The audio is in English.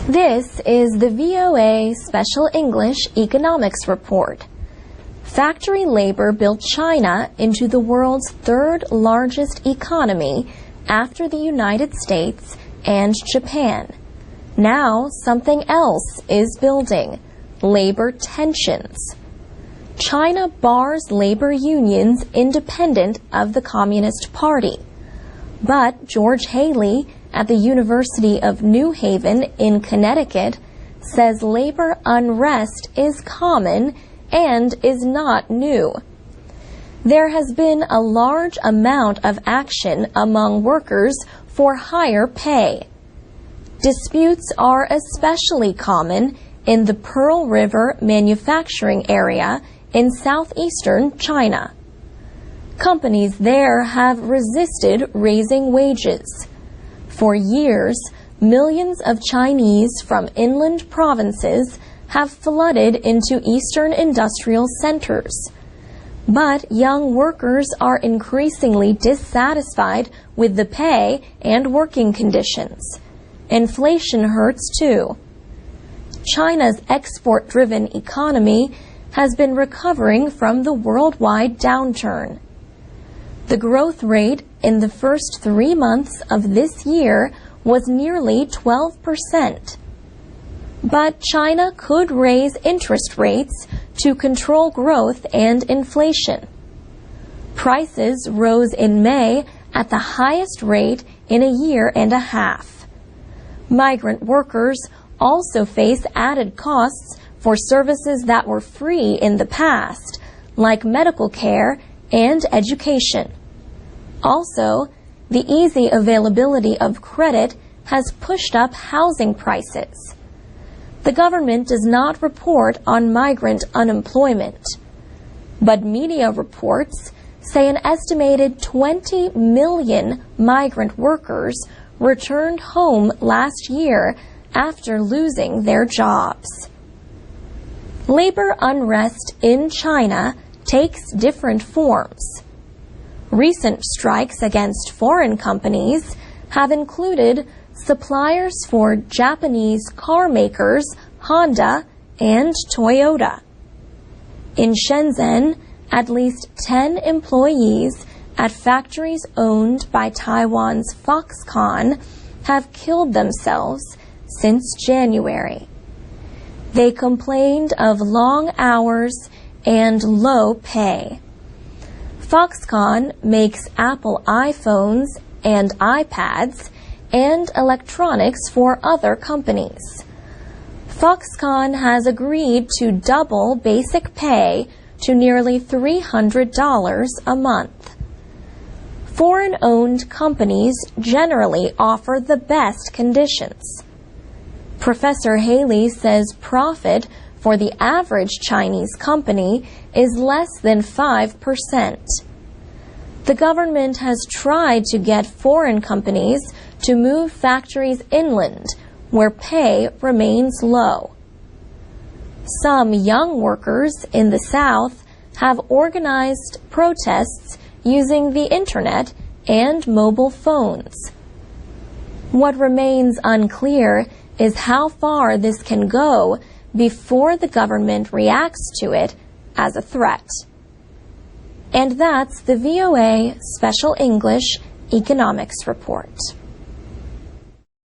This is the VOA Special English Economics Report. Factory labor built China into the world's third largest economy after the United States and Japan. Now something else is building: labor tensions. China bars labor unions independent of the Communist Party. But George Haley at the University of New Haven in Connecticut says labor unrest is common and is not new. There has been a large amount of action among workers for higher pay. Disputes are especially common in the Pearl River manufacturing area in southeastern China. Companies there have resisted raising wages. For years, millions of Chinese from inland provinces have flooded into eastern industrial centers. But young workers are increasingly dissatisfied with the pay and working conditions. Inflation hurts too. China's export-driven economy has been recovering from the worldwide downturn. The growth rate in the first 3 months of this year was nearly 12%. But China could raise interest rates to control growth and inflation. Prices rose in May at the highest rate in a year and a half. Migrant workers also face added costs for services that were free in the past, like medical care and education. Also, the easy availability of credit has pushed up housing prices. The government does not report on migrant unemployment, but media reports say an estimated 20 million migrant workers returned home last year after losing their jobs. Labor unrest in China takes different forms. Recent strikes against foreign companies have included suppliers for Japanese car makers Honda and Toyota. In Shenzhen, at least 10 employees at factories owned by Taiwan's Foxconn have killed themselves since January. They complained of long hours and low pay. Foxconn makes Apple iPhones and iPads and electronics for other companies. Foxconn has agreed to double basic pay to nearly $300 a month. Foreign-owned companies generally offer the best conditions. Professor Haley says profit for the average Chinese company is less than 5%. The government has tried to get foreign companies to move factories inland, where pay remains low. Some young workers in the South have organized protests using the internet and mobile phones. What remains unclear is how far this can go before the government reacts to it as a threat. And that's the VOA Special English Economics Report.